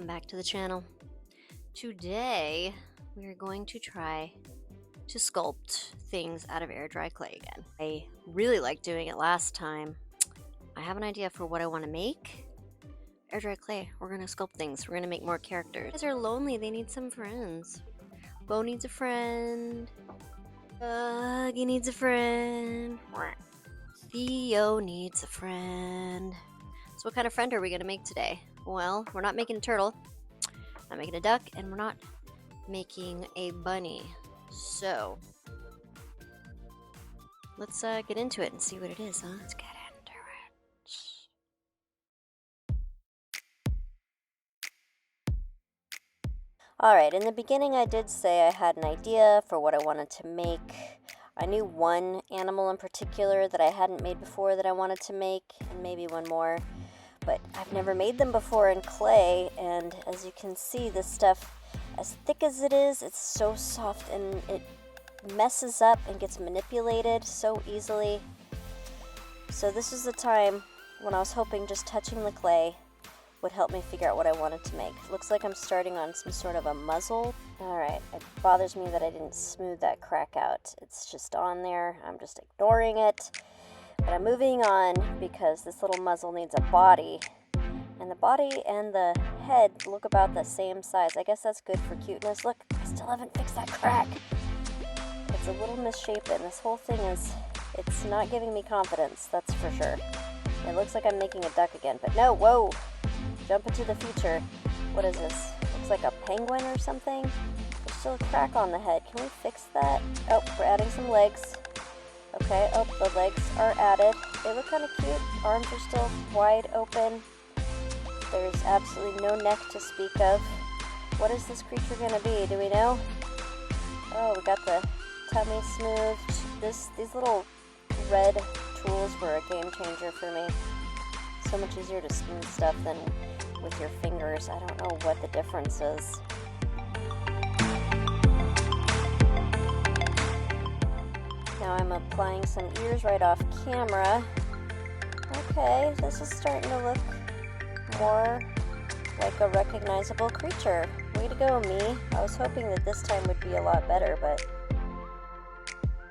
welcome back to the channel. Today we are going to try to sculpt things out of air dry clay again. I really liked doing it last time. I have an idea for what I want to make. Air dry clay, we're going to sculpt things. We're going to make more characters. These guys are lonely, they need some friends. Bo needs a friend. Buggy needs a friend. Theo needs a friend. So what kind of friend are we going to make today? Well, we're not making a turtle, not making a duck, and we're not making a bunny. So let's get into it and see what it is, huh? Let's get into it. Alright, in the beginning I did say I had an idea for what I wanted to make. I knew one animal in particular that I hadn't made before that I wanted to make, and maybe one more. But I've never made them before in clay, and as you can see, this stuff, as thick as it is, it's so soft and it messes up and gets manipulated so easily. So this is the time when I was hoping just touching the clay would help me figure out what I wanted to make. Looks like I'm starting on some sort of a muzzle. Alright, it bothers me that I didn't smooth that crack out. It's just on there, I'm just ignoring it. But I'm moving on because this little muzzle needs a body. And the body and the head look about the same size. I guess that's good for cuteness. Look, I still haven't fixed that crack. It's a little misshapen. This whole thing it's not giving me confidence, that's for sure. It looks like I'm making a duck again, but no, whoa! Jump into the future. What is this? Looks like a penguin or something. There's still a crack on the head. Can we fix that? Oh, we're adding some legs. Okay, oh, the legs are added. They look kind of cute. Arms are still wide open. There's absolutely no neck to speak of. What is this creature going to be? Do we know? Oh, we got the tummy smoothed. These little red tools were a game changer for me. So much easier to smooth stuff than with your fingers. I don't know what the difference is. Now I'm applying some ears right off camera. Okay, this is starting to look more like a recognizable creature. Way to go, me. I was hoping that this time would be a lot better, but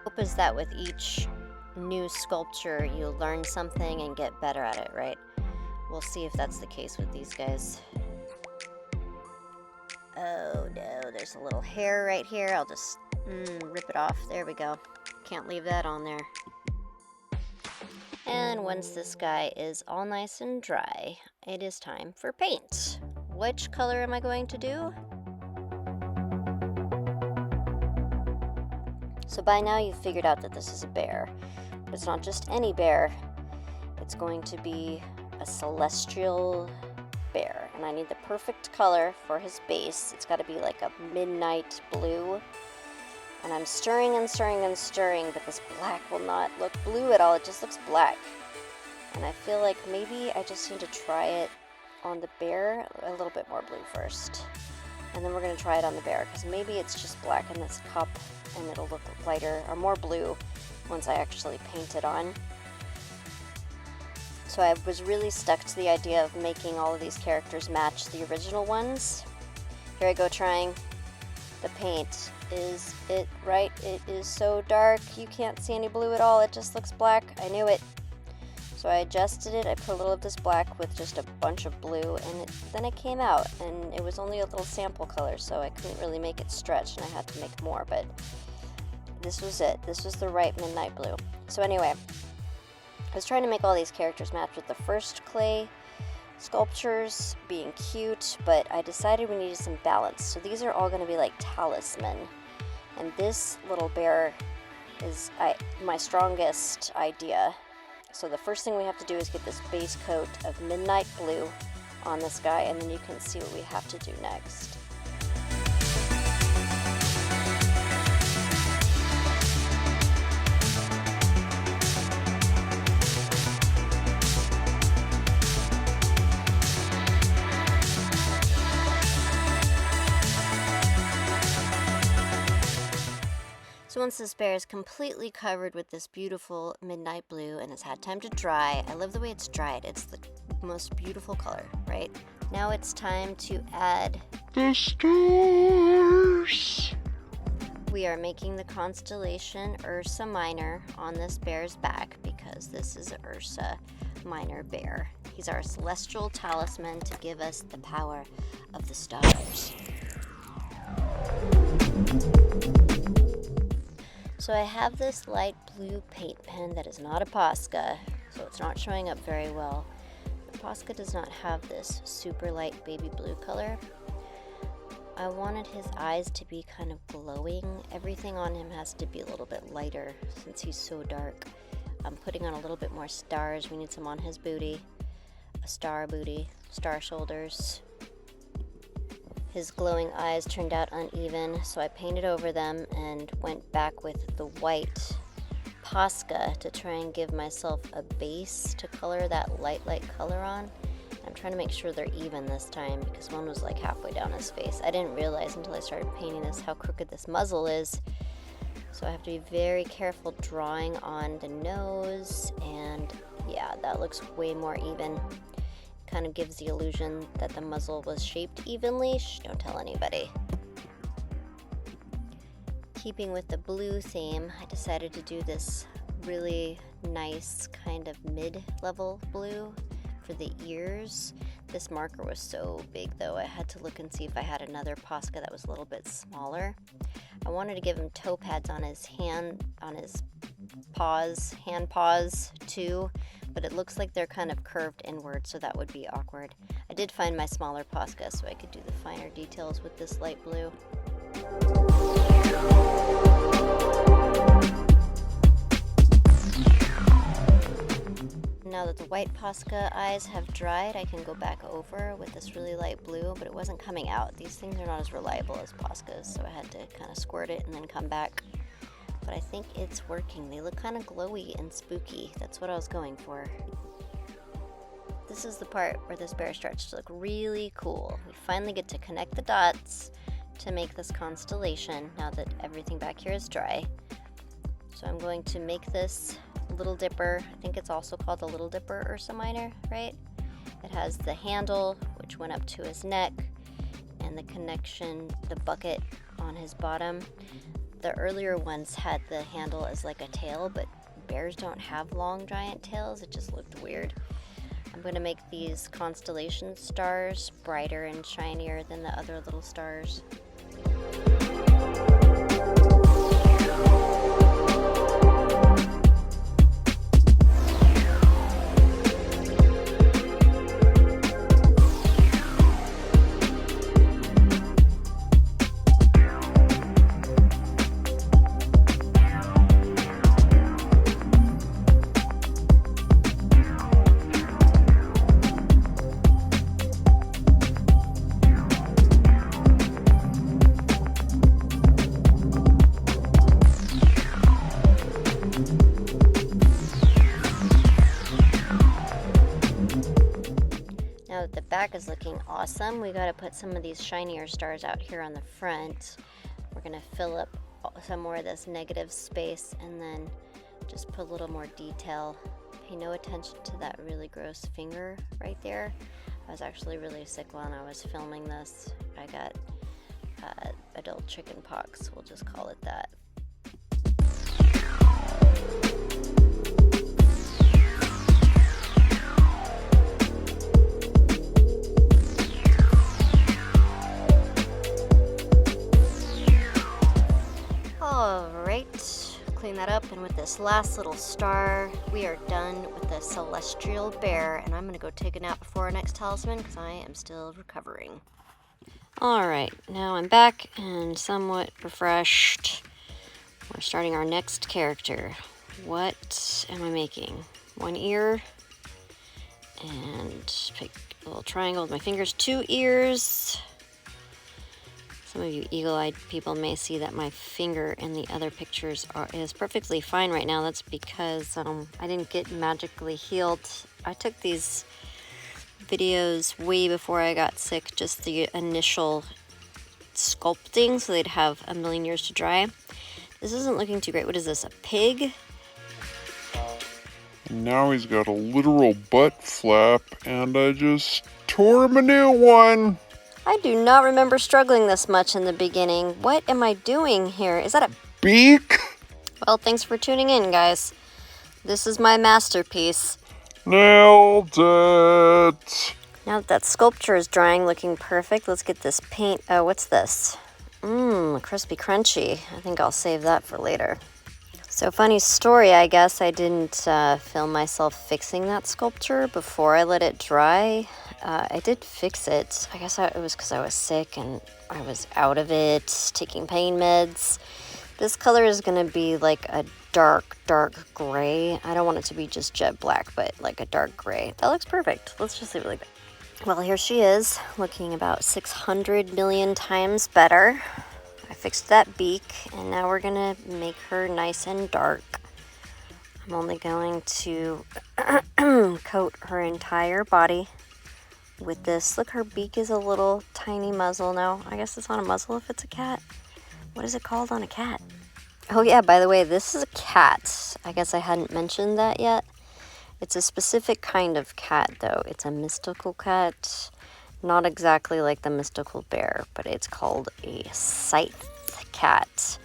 hope is that with each new sculpture you learn something and get better at it, right? We'll see if that's the case with these guys. Oh no, there's a little hair right here. I'll just rip it off. There we go. Can't leave that on there. And once this guy is all nice and dry, it is time for paint. Which color am I going to do? So by now you've figured out that this is a bear. But it's not just any bear. It's going to be a celestial bear. And I need the perfect color for his base. It's got to be like a midnight blue. And I'm stirring and stirring and stirring, but this black will not look blue at all. It just looks black. And I feel like maybe I just need to try it on the bear a little bit more blue first. And then we're going to try it on the bear, because maybe it's just black in this cup and it'll look lighter or more blue once I actually paint it on. So I was really stuck to the idea of making all of these characters match the original ones. Here I go trying the paint. Is it right? It is so dark. You can't see any blue at all. It just looks black. I knew it. So I adjusted it. I put a little of this black with just a bunch of blue, and then it came out. And it was only a little sample color, so I couldn't really make it stretch, and I had to make more. But this was it. This was the right midnight blue. So anyway, I was trying to make all these characters match with the first clay sculptures being cute, but I decided we needed some balance. So these are all going to be like talisman. And this little bear is my strongest idea. So the first thing we have to do is get this base coat of midnight blue on this guy, and then you can see what we have to do next. So once this bear is completely covered with this beautiful midnight blue and has had time to dry, I love the way it's dried. It's the most beautiful color, right? Now it's time to add the stars. We are making the constellation Ursa Minor on this bear's back because this is Ursa Minor bear. He's our celestial talisman to give us the power of the stars. So I have this light blue paint pen that is not a Posca, so it's not showing up very well. The Posca does not have this super light baby blue color. I wanted his eyes to be kind of glowing. Everything on him has to be a little bit lighter since he's so dark. I'm putting on a little bit more stars. We need some on his booty. A star booty, star shoulders. His glowing eyes turned out uneven, so I painted over them and went back with the white Posca to try and give myself a base to color that light color on. I'm trying to make sure they're even this time because one was like halfway down his face. I didn't realize until I started painting this how crooked this muzzle is. So I have to be very careful drawing on the nose, and yeah, that looks way more even. Kind of gives the illusion that the muzzle was shaped evenly. Shh, don't tell anybody. Keeping with the blue theme, I decided to do this really nice kind of mid-level blue for the ears. This marker was so big though, I had to look and see if I had another Posca that was a little bit smaller. I wanted to give him toe pads on his hand paws too, but it looks like they're kind of curved inward, so that would be awkward. I did find my smaller Posca so I could do the finer details with this light blue. Now that the white Posca eyes have dried, I can go back over with this really light blue, but it wasn't coming out. These things are not as reliable as Poscas, so I had to kind of squirt it and then come back. But I think it's working. They look kind of glowy and spooky. That's what I was going for. This is the part where this bear starts to look really cool. We finally get to connect the dots to make this constellation now that everything back here is dry. So I'm going to make this Little Dipper. I think it's also called the Little Dipper Ursa Minor, right? It has the handle, which went up to his neck, and the connection, the bucket on his bottom. The earlier ones had the handle as like a tail, but bears don't have long giant tails. It just looked weird. I'm going to make these constellation stars brighter and shinier than the other little stars. Now that the back is looking awesome, we got to put some of these shinier stars out here on the front. We're going to fill up some more of this negative space and then just put a little more detail. Pay no attention to that really gross finger right there. I was actually really sick while I was filming this. I got adult chicken pox, we'll just call it that. Alright, clean that up, and with this last little star, we are done with the celestial bear, and I'm going to go take a nap before our next talisman because I am still recovering. Alright, now I'm back and somewhat refreshed. We're starting our next character. What am I making? One ear, and pick a little triangle with my fingers, 2 ears. Some of you eagle-eyed people may see that my finger in the other pictures is perfectly fine right now. That's because I didn't get magically healed. I took these videos way before I got sick, just the initial sculpting, so they'd have a million years to dry. This isn't looking too great. What is this, a pig? Now he's got a literal butt flap, and I just tore him a new one. I do not remember struggling this much in the beginning. What am I doing here? Is that a beak? Well, thanks for tuning in, guys. This is my masterpiece. Nailed it. Now that sculpture is drying, looking perfect, let's get this paint. Oh, what's this? Crispy crunchy. I think I'll save that for later. So funny story, I guess I didn't film myself fixing that sculpture before I let it dry. I did fix it. I guess it was because I was sick and I was out of it, taking pain meds. This color is going to be like a dark gray. I don't want it to be just jet black, but like a dark gray. That looks perfect. Let's just leave it like that. Well, here she is, looking about 600 million times better. I fixed that beak, and now we're gonna make her nice and dark. I'm only going to coat her entire body with this. Look, her beak is a little tiny muzzle. No, I guess it's not a muzzle if it's a cat. What is it called on a cat? Oh yeah, by the way, this is a cat. I guess I hadn't mentioned that yet. It's a specific kind of cat, though. It's a mystical cat. Not exactly like the mystical bear, but it's called a scythe cat.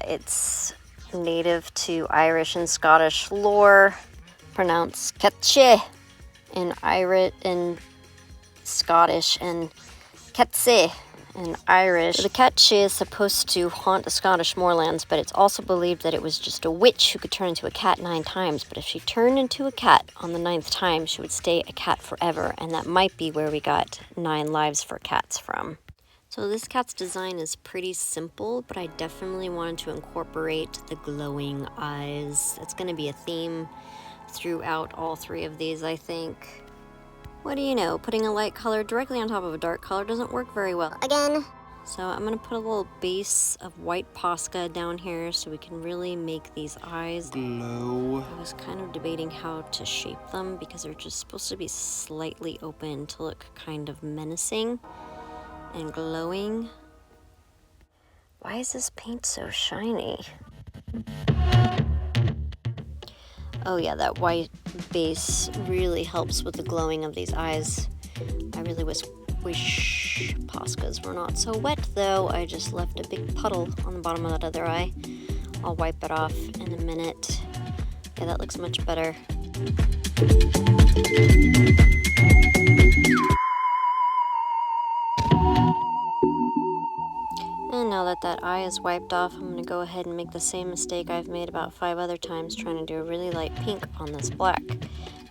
It's native to Irish and Scottish lore, pronounced ketche in Irish and Scottish, and ketse in Irish. The ketche is supposed to haunt the Scottish moorlands, but it's also believed that it was just a witch who could turn into a cat 9 times. But if she turned into a cat on the 9th time, she would stay a cat forever, and that might be where we got 9 lives for cats from. So this cat's design is pretty simple, but I definitely wanted to incorporate the glowing eyes. That's going to be a theme throughout all 3 of these, I think. What do you know, putting a light color directly on top of a dark color doesn't work very well. Again. So I'm going to put a little base of white Posca down here so we can really make these eyes glow. I was kind of debating how to shape them because they're just supposed to be slightly open to look kind of menacing and glowing. Why is this paint so shiny? Oh yeah, that white base really helps with the glowing of these eyes. I really wish Poscas were not so wet, though. I just left a big puddle on the bottom of that other eye. I'll wipe it off in a minute. Yeah, that looks much better. And now that that eye is wiped off, I'm going to go ahead and make the same mistake I've made about 5 other times, trying to do a really light pink on this black,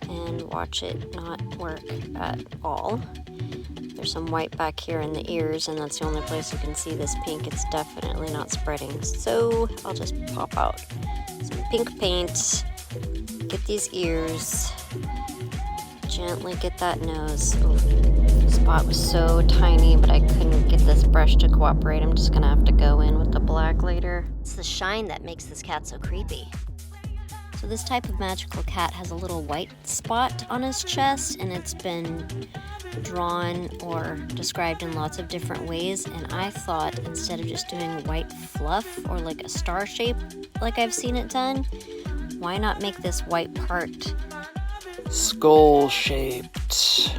and watch it not work at all. There's some white back here in the ears, and that's the only place you can see this pink. It's definitely not spreading, so I'll just pop out some pink paint, get these ears, gently get that nose. Ooh, the spot was so tiny, but I couldn't get this brush to cooperate. I'm just gonna have to go in with the black later. It's the shine that makes this cat so creepy. So this type of magical cat has a little white spot on his chest, and it's been drawn or described in lots of different ways, and I thought instead of just doing white fluff or like a star shape like I've seen it done, why not make this white part skull shaped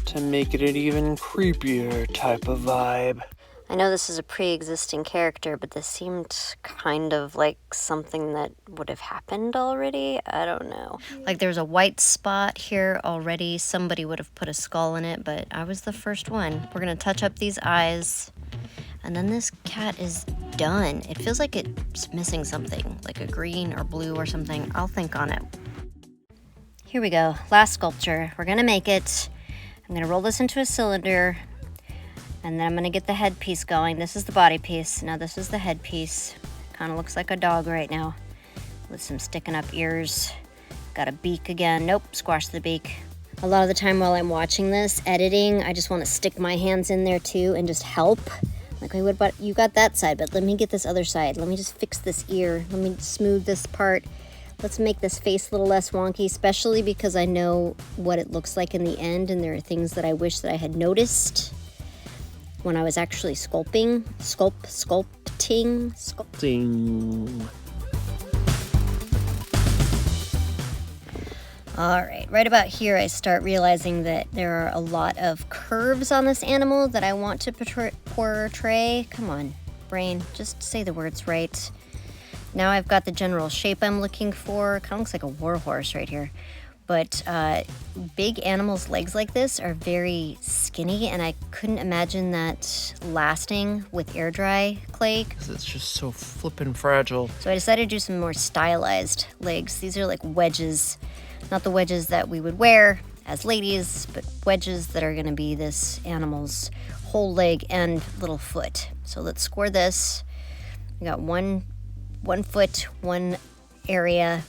to make it an even creepier type of vibe. I know this is a pre-existing character, but this seemed kind of like something that would have happened already. I don't know. Like there's a white spot here already. Somebody would have put a skull in it, but I was the first one. We're gonna touch up these eyes, and then this cat is done. It feels like it's missing something, like a green or blue or something. I'll think on it. Here we go, last sculpture. We're gonna make it. I'm gonna roll this into a cylinder, and then I'm gonna get the headpiece going. This is the body piece. Now this is the headpiece. Kind of looks like a dog right now with some sticking up ears. Got a beak again. Nope, squash the beak. A lot of the time while I'm watching this, editing, I just wanna stick my hands in there too and just help. Like, wait, what about, you got that side, but let me get this other side. Let me just fix this ear. Let me smooth this part. Let's make this face a little less wonky, especially because I know what it looks like in the end, and there are things that I wish that I had noticed when I was actually sculpting. All right about here I start realizing that there are a lot of curves on this animal that I want to portray. Come on, brain, just say the words right. Now I've got the general shape I'm looking for. Kind of looks like a war horse right here. But big animals' legs like this are very skinny, and I couldn't imagine that lasting with air dry clay. It's just so flippin' fragile. So I decided to do some more stylized legs. These are like wedges, not the wedges that we would wear as ladies, but wedges that are gonna be this animal's whole leg and little foot. So let's score this. We got one foot, one area.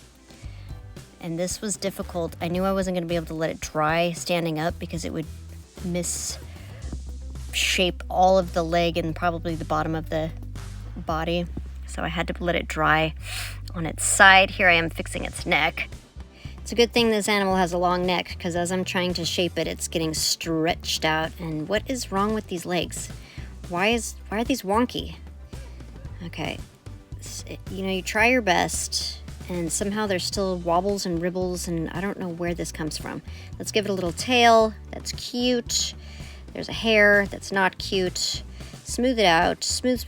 And this was difficult. I knew I wasn't gonna be able to let it dry standing up because it would misshape all of the leg and probably the bottom of the body. So I had to let it dry on its side. Here I am fixing its neck. It's a good thing this animal has a long neck because as I'm trying to shape it, it's getting stretched out. And what is wrong with these legs? Why are these wonky? Okay, you know, you try your best and somehow there's still wobbles and ribbles and I don't know where this comes from. Let's give it a little tail. That's cute. There's a hair that's not cute. Smooth it out. Smooth.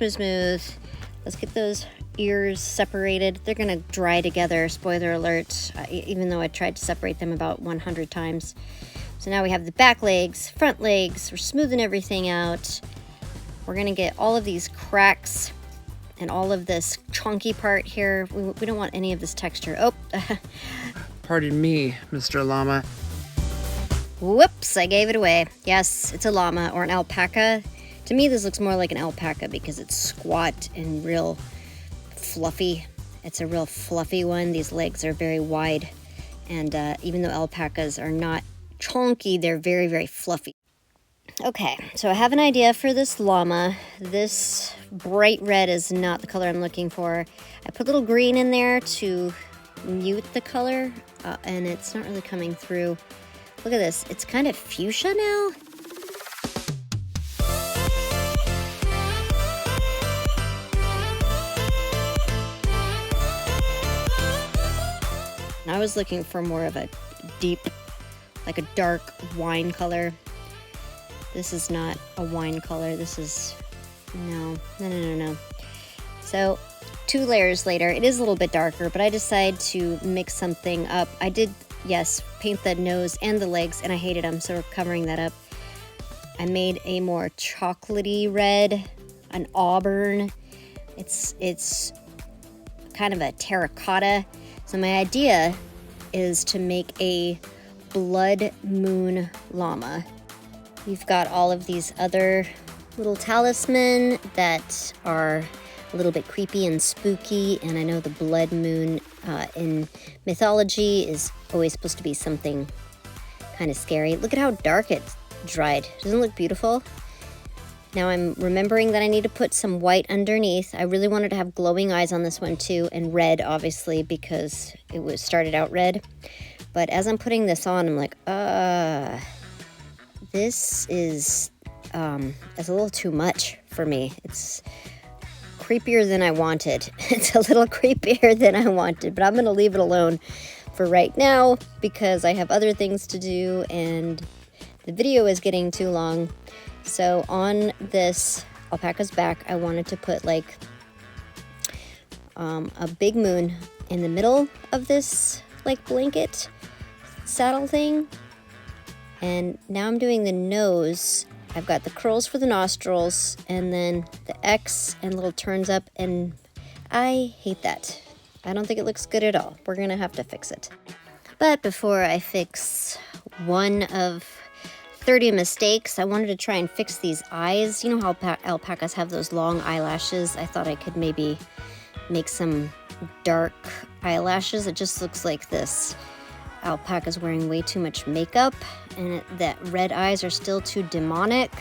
Let's get those ears separated. They're gonna dry together, spoiler alert, even though I tried to separate them about 100 times. So now we have the back legs, front legs. We're smoothing everything out. We're gonna get all of these cracks and all of this chunky part here. We don't want any of this texture. Oh, Pardon me, Mr. Llama. whoops, I gave it away. Yes, it's a llama or an alpaca. To me, this looks more like an alpaca because it's squat and real fluffy. It's a real fluffy one. These legs are very wide. And even though alpacas are not chunky, they're very, very fluffy. Okay, so I have an idea for this llama. This bright red is not the color I'm looking for. I put a little green in there to mute the color, and it's not really coming through. Look at this, it's kind of fuchsia now. And I was looking for more of a deep, like a dark wine color. This is not a wine color. This is, no. So 2 layers later, it is a little bit darker, but I decided to mix something up. I did, yes, paint the nose and the legs, and I hated them, so we're covering that up. I made a more chocolatey red, an auburn. It's kind of a terracotta. So my idea is to make a blood moon llama. We've got all of these other little talisman that are a little bit creepy and spooky, and I know the blood moon in mythology is always supposed to be something kind of scary. Look at how dark it's dried. Doesn't it look beautiful? Now I'm remembering that I need to put some white underneath. I really wanted to have glowing eyes on this one too, and red obviously because it was started out red. But as I'm putting this on, I'm like, this is it's a little too much for me. It's creepier than I wanted. It's a little creepier than I wanted, but I'm gonna leave it alone for right now because I have other things to do and the video is getting too long. So on this alpaca's back, I wanted to put like a big moon in the middle of this like blanket saddle thing. And now I'm doing the nose. I've got the curls for the nostrils and then the X and little turns up, and I hate that. I don't think it looks good at all. We're gonna have to fix it. But before I fix one of 30 mistakes, I wanted to try and fix these eyes. You know how alpacas have those long eyelashes? I thought I could maybe make some dark eyelashes. It just looks like this alpaca's wearing way too much makeup and that red eyes are still too demonic.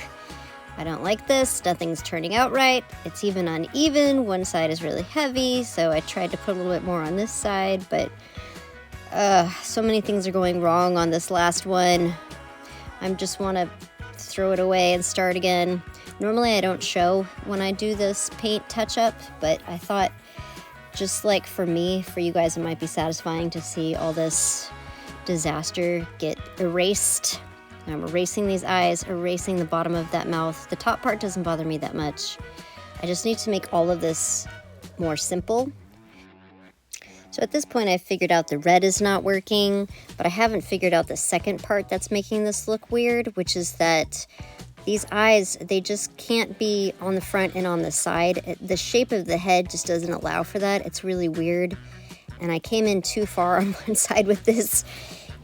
I don't like this. Nothing's turning out right. It's even uneven. One side is really heavy, so I tried to put a little bit more on this side, but so many things are going wrong on this last one. I just want to throw it away and start again. Normally I don't show when I do this paint touch-up, but I thought just like for me, for you guys, it might be satisfying to see all this disaster get erased. I'm erasing these eyes, erasing the bottom of that mouth. The top part doesn't bother me that much. I just need to make all of this more simple. So at this point, I've figured out the red is not working, but I haven't figured out the second part that's making this look weird, which is that these eyes, they just can't be on the front and on the side. The shape of the head just doesn't allow for that. It's really weird. And I came in too far on one side with this.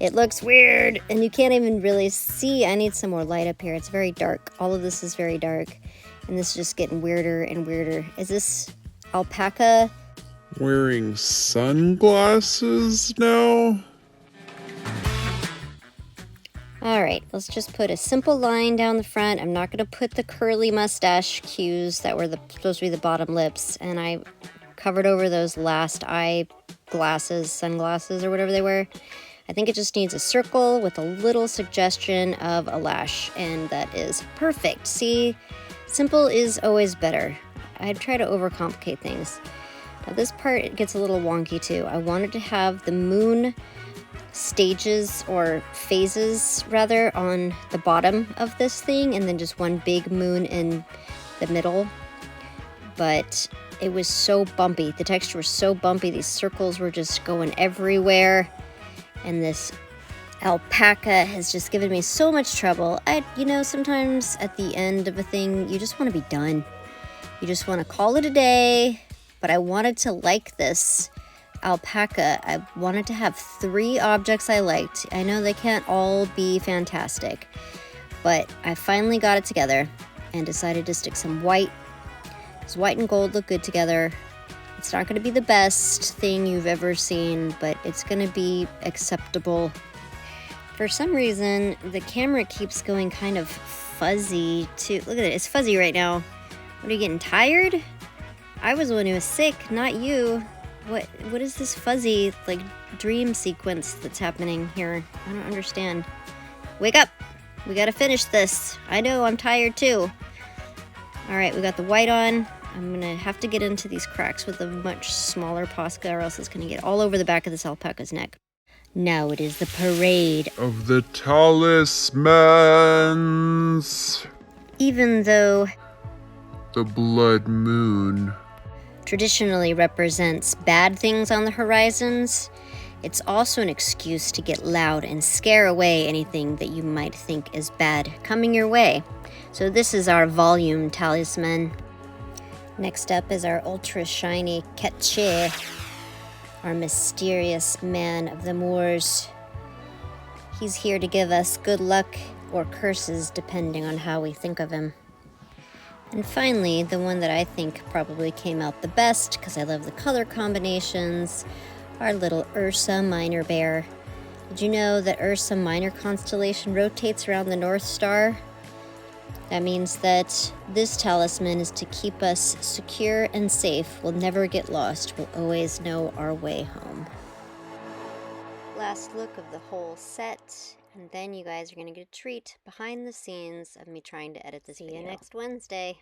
It looks weird, and you can't even really see. I need some more light up here. It's very dark. All of this is very dark, and this is just getting weirder and weirder. Is this alpaca? Wearing sunglasses now? All right, let's just put a simple line down the front. I'm not going to put the curly mustache cues that were supposed to be the bottom lips, and I covered over those last eye glasses, sunglasses, or whatever they were. I think it just needs a circle with a little suggestion of a lash, and that is perfect. See, simple is always better. I try to overcomplicate things. Now this part, it gets a little wonky too. I wanted to have the moon stages or phases rather on the bottom of this thing, and then just one big moon in the middle, but it was so bumpy. The texture was so bumpy. These circles were just going everywhere, and this alpaca has just given me so much trouble. Sometimes at the end of a thing, you just want to be done. You just want to call it a day, but I wanted to like this alpaca. I wanted to have 3 objects I liked. I know they can't all be fantastic, but I finally got it together and decided to stick some white, because white and gold look good together. It's not going to be the best thing you've ever seen, but it's going to be acceptable. For some reason, the camera keeps going kind of fuzzy too. Look at it, it's fuzzy right now. What, are you getting tired? I was the one who was sick, not you. What is this fuzzy, like, dream sequence that's happening here? I don't understand. Wake up! We gotta finish this. I know, I'm tired too. Alright, we got the white on. I'm gonna have to get into these cracks with a much smaller Posca, or else it's gonna get all over the back of this alpaca's neck. Now it is the parade Of the talismans. Even though The blood moon. traditionally represents bad things on the horizons, it's also an excuse to get loud and scare away anything that you might think is bad coming your way. So this is our volume talisman. Next up is our ultra shiny Ketche, our mysterious man of the moors. He's here to give us good luck or curses depending on how we think of him. And finally, the one that I think probably came out the best, because I love the color combinations, our little Ursa Minor bear. Did you know that Ursa Minor constellation rotates around the North Star? That means that this talisman is to keep us secure and safe. We'll never get lost. We'll always know our way home. Last look of the whole set, and then you guys are going to get a treat behind the scenes of me trying to edit this video. See you next Wednesday.